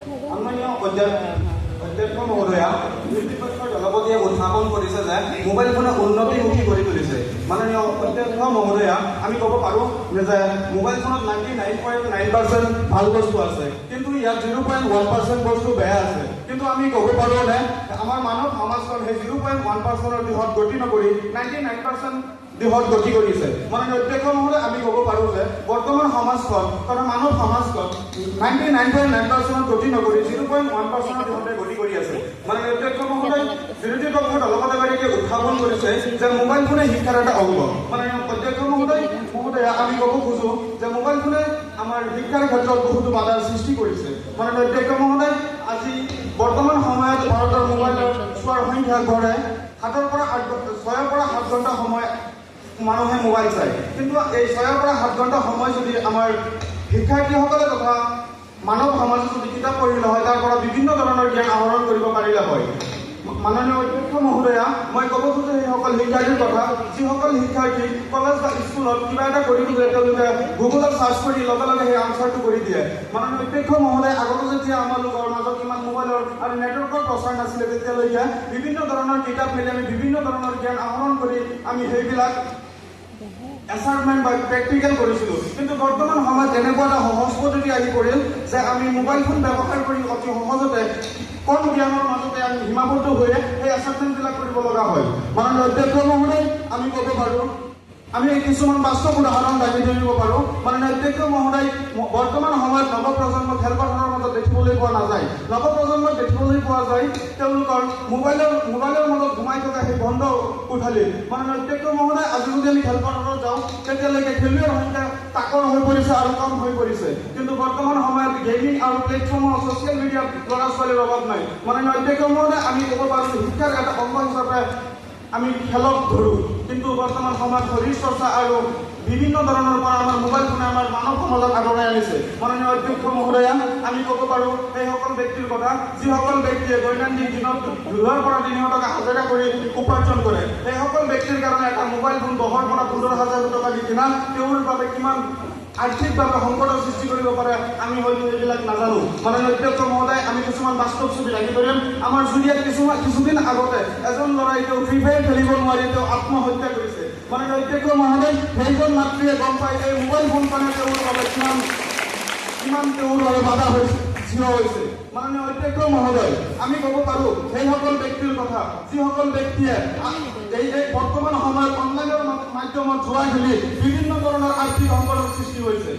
সন্মানীয় অধ্যক্ষ মহোদয়া, কৰ্তৃপক্ষৰ দলপতিয়ে উত্থাপন কৰিছে যে মোবাইল ফোনে উন্নতিমুখী কৰি তুলিছে। মাননীয় অধ্যক্ষ মহোদয়া, আমি ক'ব পাৰোঁ যে মোবাইল ফোনত 99.9% ভাল বস্তু আছে, কিন্তু ইয়াত 0.1% বস্তু বেয়া আছে। কিন্তু আমি ক'ব পাৰোঁ যে আমাৰ মানৱ সমাজখন সেই 0.1%ৰ দিশত গতি নকৰি 99% দিশত গতি কৰিছে। মাননীয় অধ্যক্ষ মহোদয়, আমি ক'ব পাৰোঁ যে বৰ্তমান সমাজখন তথা মানৱ সমাজখন 99.9%ত গতি নকৰি 0.1%ৰ দিশতে গতি কৰি আছে। মাননীয় অধ্যক্ষ মহোদয়, বিৰোধী পক্ষৰ দলপতিগৰাকীয়ে উত্থাপন কৰিছে যে মোবাইল ফোনে শিক্ষাৰ এটা অংগ। মাননীয় অধ্যক্ষ মহোদয়া, আমি ক'ব খোজোঁ যে মোবাইল ফোনে আমাৰ শিক্ষাৰ ক্ষেত্ৰত বহুতো বাধাৰ সৃষ্টি কৰিছে। মাননীয় অধ্যক্ষ মহোদয়, আজি বৰ্তমান সময়ত ভাৰতৰ মোবাইলৰ চোৱাৰ সংখ্যা গড়ে 6 পৰা 7 ঘণ্টা সময় মানুহে মোবাইল চায়। কিন্তু এই 6 পৰা 7 ঘণ্টা সময় যদি আমাৰ শিক্ষাৰ্থীসকলে তথা মানৱ সমাজে যদি কিতাপ পঢ়িলে হয়, তাৰ পৰা বিভিন্ন ধৰণৰ জ্ঞান আহৰণ কৰিব পাৰিলে হয়। মাননীয় অধ্যক্ষ মহোদয়া, মই ক'ব খোজোঁ সেইসকল শিক্ষাৰ্থীৰ কথা যিসকল শিক্ষাৰ্থী কলেজ বা স্কুলত কিবা এটা কৰি দিলে তেওঁলোকে গুগলত চাৰ্চ কৰি লগে লগে সেই আনচাৰটো কৰি দিয়ে। মাননীয় অধ্যক্ষ মহোদয়, আগতে যেতিয়া আমালোকৰ মাজত ইমান মোবাইলৰ আৰু নেটৱৰ্কৰ প্ৰচাৰ নাছিলে, তেতিয়ালৈকে বিভিন্ন ধৰণৰ কিতাপ মেলি আমি বিভিন্ন ধৰণৰ জ্ঞান আহৰণ কৰি আমি সেইবিলাক এছাইনমেণ্ট বা প্ৰেক্টিকেল কৰিছিলোঁ। কিন্তু বৰ্তমান সময়ত এনেকুৱা এটা সহজ পদ্ধতি আহি পৰিল যে আমি মোবাইল ফোন ব্যৱহাৰ কৰি অতি সহজতে কম জ্ঞানৰ মাজতে আমি সীমাবদ্ধ হৈ সেই এছাইনমেণ্টবিলাক কৰিব লগা হয়। মাননীয় অধ্যক্ষ মহোদয়, আমি ক'ব পাৰোঁ, আমি কিছুমান বাস্তৱ উদাহৰণ দাঙি ধৰিব পাৰোঁ। মাননীয় অধ্যক্ষ মহোদয়, বৰ্তমান সময়ত নৱপ্ৰজন্ম খেলপথাৰৰ মাজত দেখিবলৈ পোৱা নাযায়। নৱপ্ৰজন্মক দেখিবলৈ পোৱা যায় তেওঁলোকৰ মোবাইলৰ মাজত সোমাই থকা সেই বন্ধ কোঠালি। মাননীয় অধ্যক্ষ মহোদয়, আজি যদি আমি খেলপথাৰত যাওঁ তেতিয়ালৈকে খেলুৱৈৰ সংখ্যা তাকৰ হৈ পৰিছে আৰু কম হৈ পৰিছে। কিন্তু বৰ্তমান সময়ত গেমিং আৰু প্লেটফৰ্মৰ ছ'চিয়েল মিডিয়াত ল'ৰা ছোৱালীৰ অভাৱ নাই। মাননীয় অধ্যক্ষ মহোদয়, আমি ক'ব পাৰোঁ শিক্ষাৰ এটা অংগ হিচাপে আমি খেলক ধৰোঁ, কিন্তু বৰ্তমান সময়ত শৰীৰ চৰ্চা আৰু বিভিন্ন ধৰণৰ পৰা আমাৰ মোবাইল ফোনে আমাৰ মানৱ সমাজক আদৰাই আনিছে। মাননীয় অধ্যক্ষ মহোদয়া, আমি ক'ব পাৰোঁ সেইসকল ব্যক্তিৰ কথা যিসকল ব্যক্তিয়ে দৈনন্দিন দিনত 2,000 পৰা 3,000 টকা হাজিৰা কৰি উপাৰ্জন কৰে। সেইসকল ব্যক্তিৰ কাৰণে এটা মোবাইল ফোন 10,000 পৰা 15,000 টকা দি কিনা তেওঁৰ বাবে কিমান আৰ্থিকভাৱে সংকটৰ সৃষ্টি কৰিব পাৰে আমি হয়তো এইবিলাক নাজানো। মাননীয় অধ্যক্ষ মহোদয়, আমি কিছুমান বাস্তৱ ছবি দাঙি ধৰিম। আমাৰ জুৰিয়াত কিছুদিন আগতে এজন ল'ৰাই তেওঁ ফ্ৰী ফায়াৰ খেলিব নোৱাৰি তেওঁ আত্মহত্যা কৰিছে। মাননীয় অধ্যক্ষ মহোদয়, সেইজন মাতৃয়ে গম পায় এই মোবাইল ফোন কাৰণে তেওঁৰ বাবে কিমান তেওঁৰ বাবে বাধা হৈছে। মাননীয় অধ্যক্ষ মহোদয়, আমি ক'ব পাৰোঁ সেইসকল ব্যক্তিৰ কথা যিসকল ব্যক্তিয়ে এই বৰ্তমান সময়ত অনলাইনৰ মাধ্যমত জুৱা খেলি বিভিন্ন ধৰণৰ আৰ্থিক সংকটৰ সৃষ্টি হৈছে।